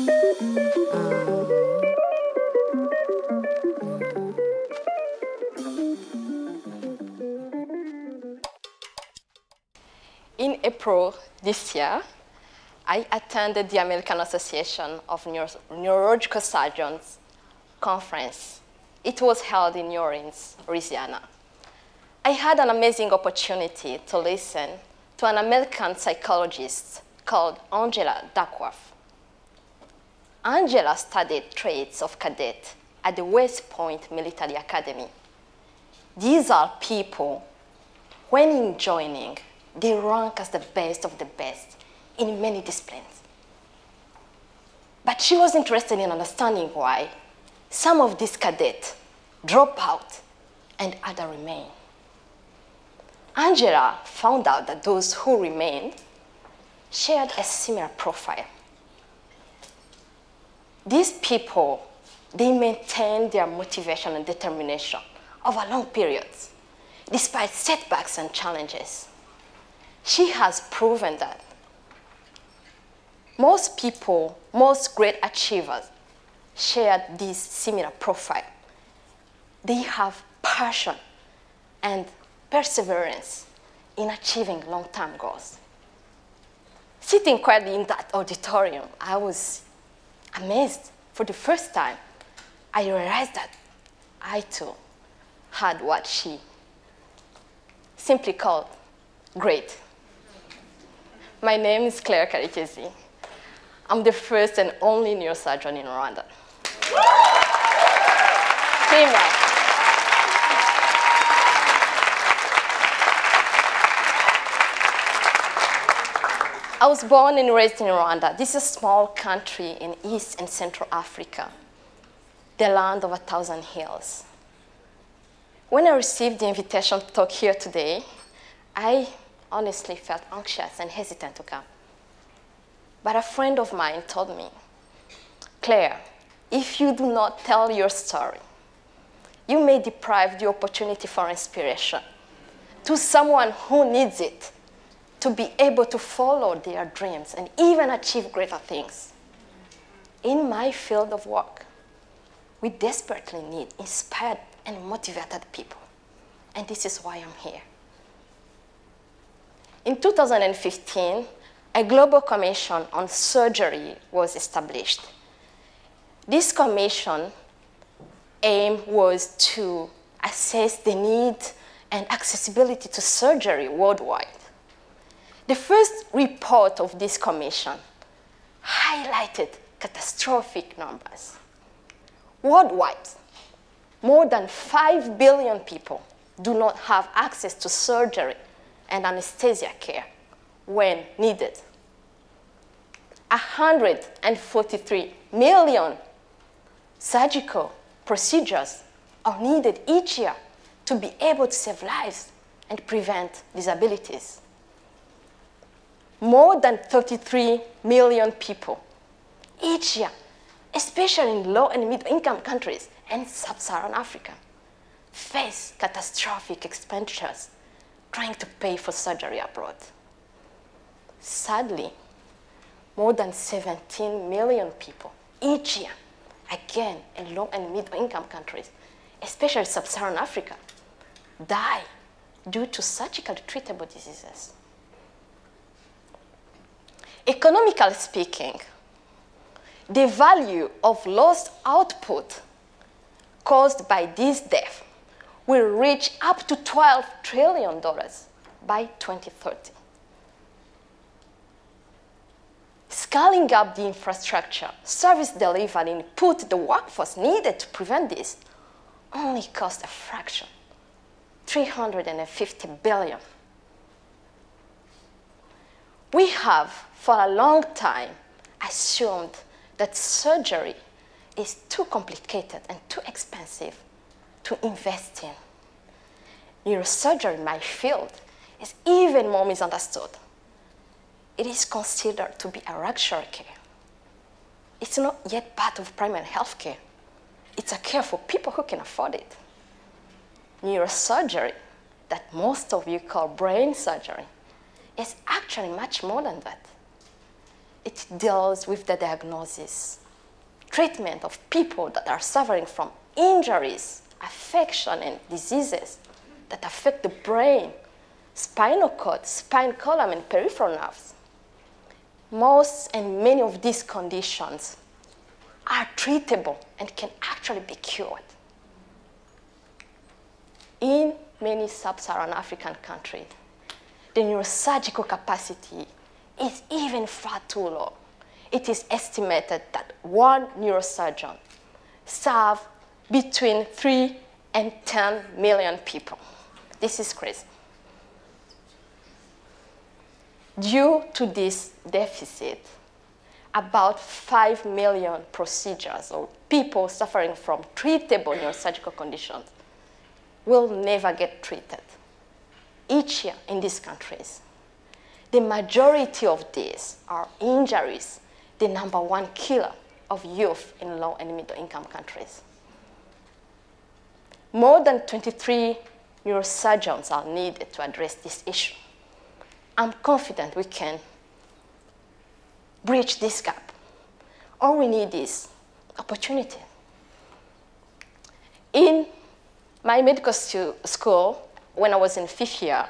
In April this year, I attended the American Association of Neurological Surgeons conference. It was held in New Orleans, Louisiana. I had an amazing opportunity to listen to an American psychologist called Angela Duckworth. Angela studied traits of cadets at the West Point Military Academy. These are people, when in joining, they rank as the best of the best in many disciplines. But she was interested in understanding why some of these cadets drop out and others remain. Angela found out that those who remained shared a similar profile. These people, they maintained their motivation and determination over long periods, despite setbacks and challenges. She has proven that most people, most great achievers, share this similar profile. They have passion and perseverance in achieving long-term goals. Sitting quietly in that auditorium, I was amazed. For the first time, I realized that I too had what she simply called great. My name is Claire Karekezi. I'm the first and only neurosurgeon in Rwanda. Female. I was born and raised in Rwanda. This is a small country in East and Central Africa, the land of 1,000 hills. When I received the invitation to talk here today, I honestly felt anxious and hesitant to come. But a friend of mine told me, Claire, if you do not tell your story, you may deprive the opportunity for inspiration to someone who needs it to be able to follow their dreams and even achieve greater things. In my field of work, we desperately need inspired and motivated people. And this is why I'm here. In 2015, a global commission on surgery was established. This commission aim was to assess the need and accessibility to surgery worldwide. The first report of this commission highlighted catastrophic numbers. Worldwide, more than 5 billion people do not have access to surgery and anesthesia care when needed. 143 million surgical procedures are needed each year to be able to save lives and prevent disabilities. More than 33 million people each year, especially in low and middle-income countries and sub-Saharan Africa, face catastrophic expenditures trying to pay for surgery abroad. Sadly, more than 17 million people each year, again in low and middle-income countries, especially sub-Saharan Africa, die due to surgically treatable diseases. Economically speaking, the value of lost output caused by this death will reach up to $12 trillion by 2030. Scaling up the infrastructure, service delivery, and put the workforce needed to prevent this only cost a fraction, $350 billion. We have, for a long time, assumed that surgery is too complicated and too expensive to invest in. Neurosurgery, my field, is even more misunderstood. It is considered to be a luxury care. It's not yet part of primary health care. It's a care for people who can afford it. Neurosurgery, that most of you call brain surgery, is actually much more than that. it deals with the diagnosis, treatment of people that are suffering from injuries, affection, and diseases that affect the brain, spinal cord, spine column, and peripheral nerves. Most and many of these conditions are treatable and can actually be cured. In many sub-Saharan African countries, the neurosurgical capacity is even far too low. It is estimated that one neurosurgeon serves between 3 and 10 million people. This is crazy. Due to this deficit, about 5 million procedures or people suffering from treatable neurosurgical conditions will never get treated each year in these countries. The majority of these are injuries, the #1 killer of youth in low and middle income countries. More than 23 neurosurgeons are needed to address this issue. I'm confident we can bridge this gap. All we need is opportunity. In my medical school, when I was in 5th year,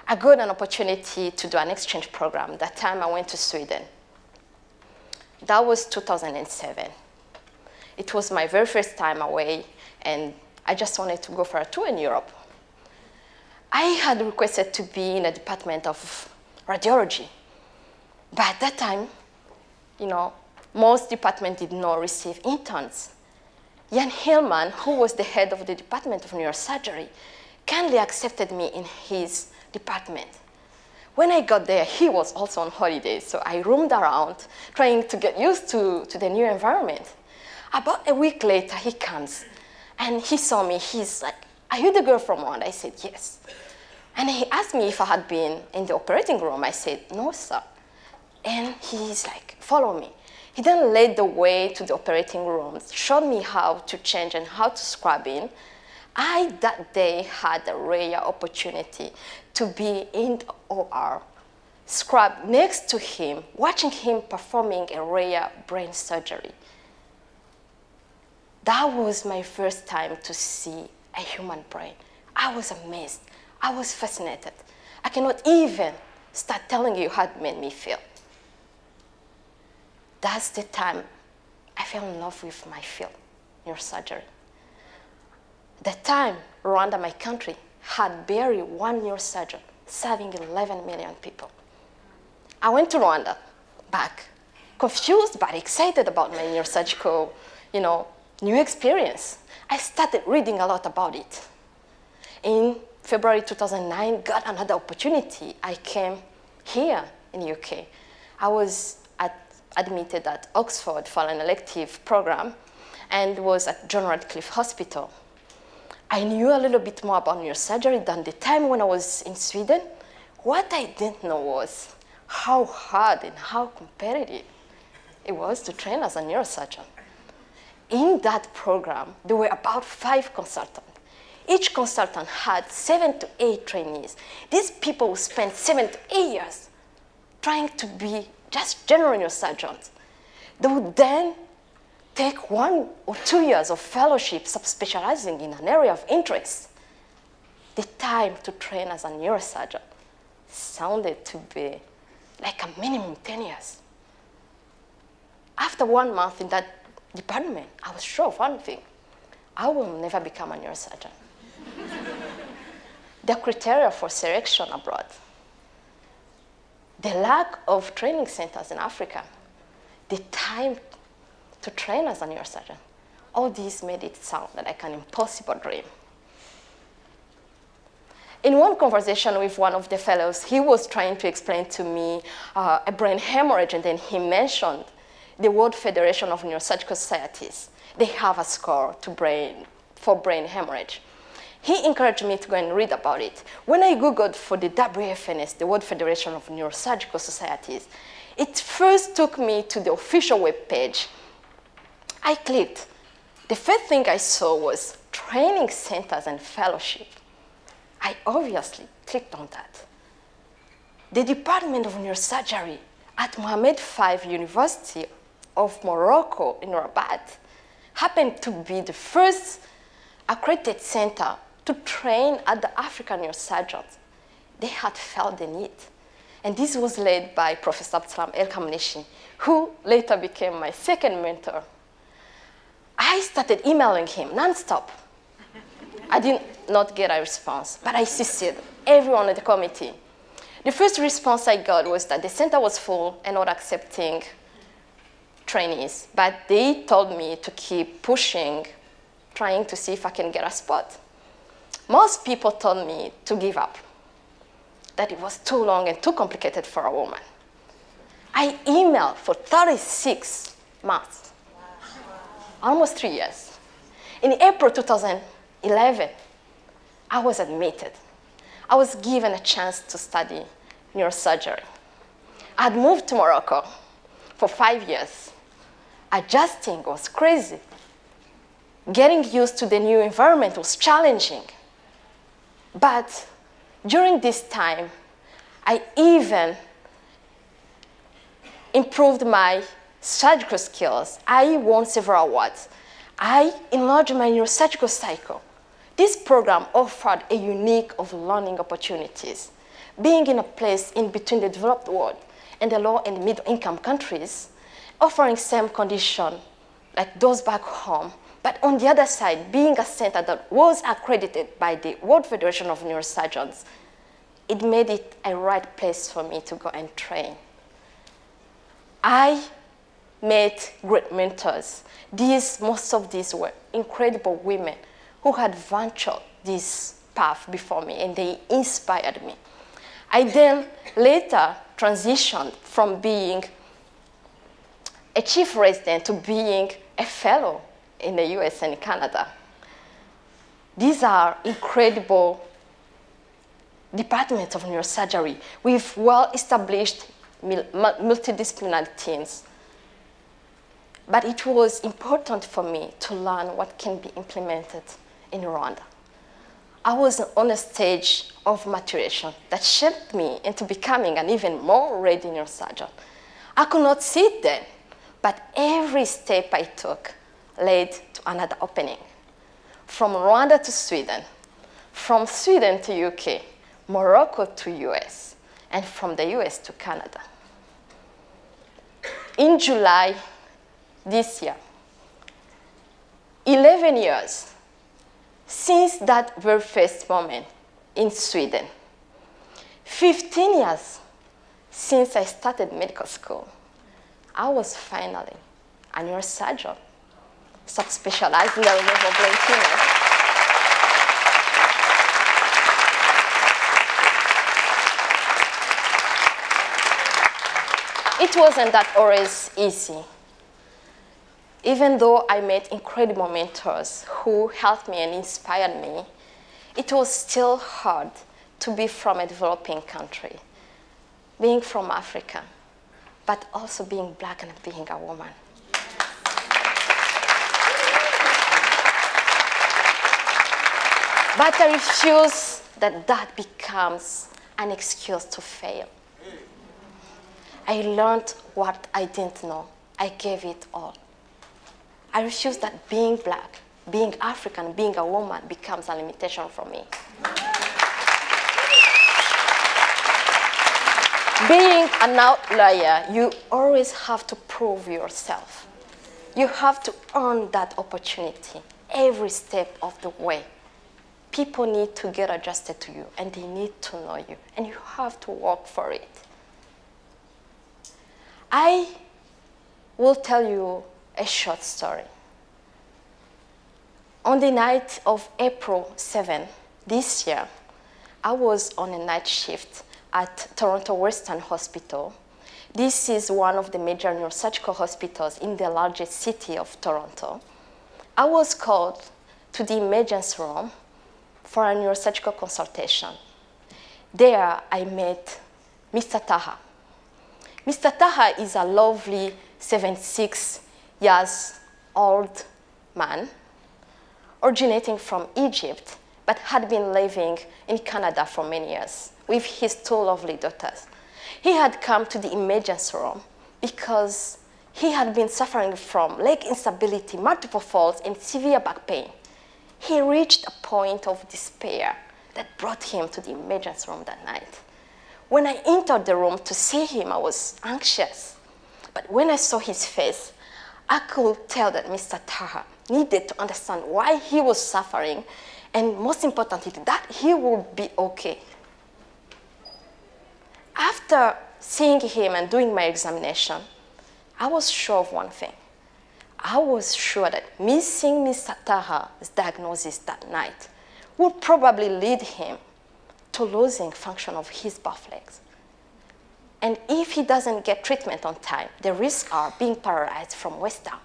I got an opportunity to do an exchange program. That time I went to Sweden. That was 2007. It was my very first time away, and I just wanted to go for a tour in Europe. I had requested to be in the department of radiology. But at that time, most departments did not receive interns. Jan Hillman, who was the head of the Department of Neurosurgery, kindly accepted me in his department. When I got there, he was also on holiday, so I roamed around trying to get used to the new environment. About a week later, he comes, and he saw me. He's like, "Are you the girl from Rwanda?" I said, "Yes." And he asked me if I had been in the operating room. I said, "No, sir." And he's like, "Follow me." He then led the way to the operating room, showed me how to change and how to scrub in. I, that day, had a rare opportunity to be in the OR, scrub next to him, watching him performing a rare brain surgery. That was my first time to see a human brain. I was amazed. I was fascinated. I cannot even start telling you how it made me feel. That's the time I fell in love with my field, neurosurgery. At the time, Rwanda, my country, had barely one neurosurgeon serving 11 million people. I went to Rwanda, back, confused but excited about my neurosurgical, new experience. I started reading a lot about it. In February 2009, got another opportunity. I came here in the UK. I was admitted at Oxford for an elective program and was at John Radcliffe Hospital. I knew a little bit more about neurosurgery than the time when I was in Sweden. What I didn't know was how hard and how competitive it was to train as a neurosurgeon. In that program, there were about 5 consultants. Each consultant had 7 to 8 trainees. These people spent 7 to 8 years trying to be just general neurosurgeons. They would then take 1 or 2 years of fellowship subspecializing in an area of interest. The time to train as a neurosurgeon sounded to be like a minimum 10 years. After 1 month in that department, I was sure of one thing: I will never become a neurosurgeon. The criteria for selection abroad, the lack of training centers in Africa, the time to train as a neurosurgeon, all these made it sound like an impossible dream. In one conversation with one of the fellows, he was trying to explain to me a brain hemorrhage, and then he mentioned the World Federation of Neurosurgical Societies. They have a score for brain hemorrhage. He encouraged me to go and read about it. When I Googled for the WFNS, the World Federation of Neurosurgical Societies, it first took me to the official webpage. I clicked. The first thing I saw was training centers and fellowship. I obviously clicked on that. The Department of Neurosurgery at Mohammed V University of Morocco in Rabat happened to be the first accredited center to train at the African neurosurgeons. They had felt the need. And this was led by Professor Abdulsalam El-Kamneshi, who later became my second mentor. I started emailing him nonstop. I did not get a response, but I insisted, everyone in the committee. The first response I got was that the center was full and not accepting trainees, but they told me to keep pushing, trying to see if I can get a spot. Most people told me to give up, that it was too long and too complicated for a woman. I emailed for 36 months, almost 3 years. In April 2011, I was admitted. I was given a chance to study neurosurgery. I had moved to Morocco for 5 years. Adjusting was crazy. Getting used to the new environment was challenging. But during this time, I even improved my surgical skills. I won several awards. I enlarged my neurosurgical cycle. This program offered a unique of learning opportunities. Being in a place in between the developed world and the low and middle income countries, offering same condition like those back home, but on the other side, being a center that was accredited by the World Federation of Neurosurgeons, it made it a right place for me to go and train. I met great mentors. Most of these were incredible women who had ventured this path before me, and they inspired me. I then later transitioned from being a chief resident to being a fellow in the US and Canada. These are incredible departments of neurosurgery with well-established multidisciplinary teams. But it was important for me to learn what can be implemented in Rwanda. I was on a stage of maturation that shaped me into becoming an even more ready neurosurgeon. I could not see it then, but every step I took led to another opening. From Rwanda to Sweden, from Sweden to UK, Morocco to US, and from the US to Canada. In July this year, 11 years since that very first moment in Sweden, 15 years since I started medical school, I was finally a neurosurgeon, subspecialized in the removal of brain tumors. It wasn't that always easy. Even though I met incredible mentors who helped me and inspired me, it was still hard to be from a developing country, being from Africa, but also being Black and being a woman. But I refuse that that becomes an excuse to fail. I learned what I didn't know. I gave it all. I refuse that being Black, being African, being a woman becomes a limitation for me. Being an outlier, you always have to prove yourself. You have to earn that opportunity every step of the way. People need to get adjusted to you, and they need to know you, and you have to work for it. I will tell you a short story. On the night of April 7 this year, I was on a night shift at Toronto Western Hospital. This is one of the major neurosurgical hospitals in the largest city of Toronto. I was called to the emergency room for a neurosurgical consultation. There I met Mr. Taha. Mr. Taha is a lovely 76 years old man, originating from Egypt, but had been living in Canada for many years with his two lovely daughters. He had come to the emergency room because he had been suffering from leg instability, multiple falls, and severe back pain. He reached a point of despair that brought him to the emergency room that night. When I entered the room to see him, I was anxious. But when I saw his face, I could tell that Mr. Taha needed to understand why he was suffering, and most importantly, that he would be okay. After seeing him and doing my examination, I was sure of one thing. I was sure that missing Mr. Taha's diagnosis that night would probably lead him to losing function of his both legs. And if he doesn't get treatment on time, the risks are being paralyzed from waist down.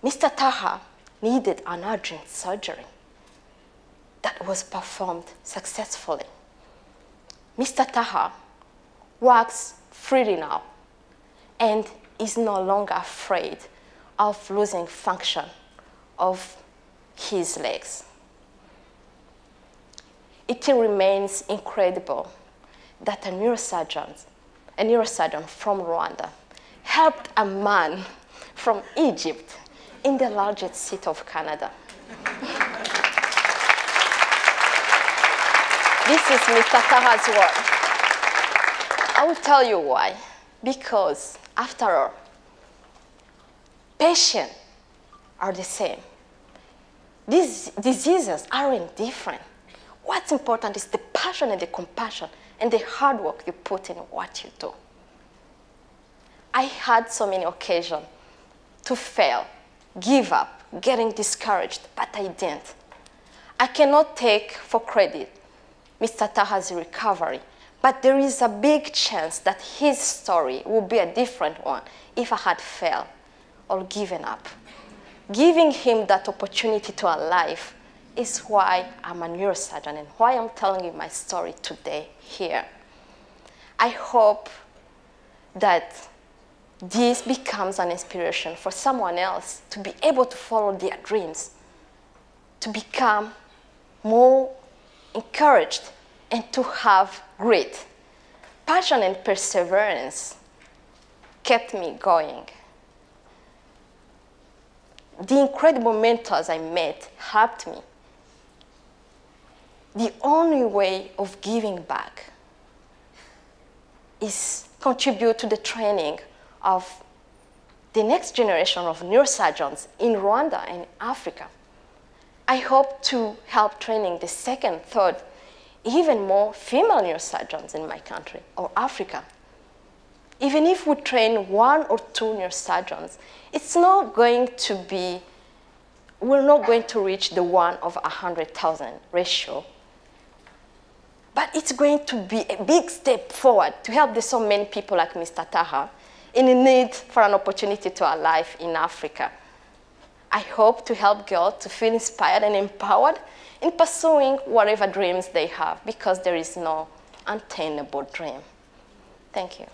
Mr. Taha needed an urgent surgery that was performed successfully. Mr. Taha works freely now and is no longer afraid of losing function of his legs. It remains incredible that a neurosurgeon from Rwanda helped a man from Egypt in the largest city of Canada. This is Mr. Taha's work. I will tell you why. Because, after all, patients are the same. These diseases aren't different. What's important is the passion and the compassion and the hard work you put in what you do. I had so many occasions to fail, give up, getting discouraged, but I didn't. I cannot take for credit Mr. Taha's recovery, but there is a big chance that his story would be a different one if I had failed or given up. Giving him that opportunity to a life is why I'm a neurosurgeon and why I'm telling you my story today here. I hope that this becomes an inspiration for someone else to be able to follow their dreams, to become more encouraged, and to have grit. Passion and perseverance kept me going. The incredible mentors I met helped me. The only way of giving back is contribute to the training of the next generation of neurosurgeons in Rwanda and Africa. I hope to help training the second, third, even more female neurosurgeons in my country or Africa. Even if we train 1 or 2 neurosurgeons, it's not going to be, we're not going to reach the 1 of 100,000 ratio. But it's going to be a big step forward to help the so many people like Mr. Taha in need for an opportunity to a life in Africa. I hope to help girls to feel inspired and empowered in pursuing whatever dreams they have, because there is no unattainable dream. Thank you.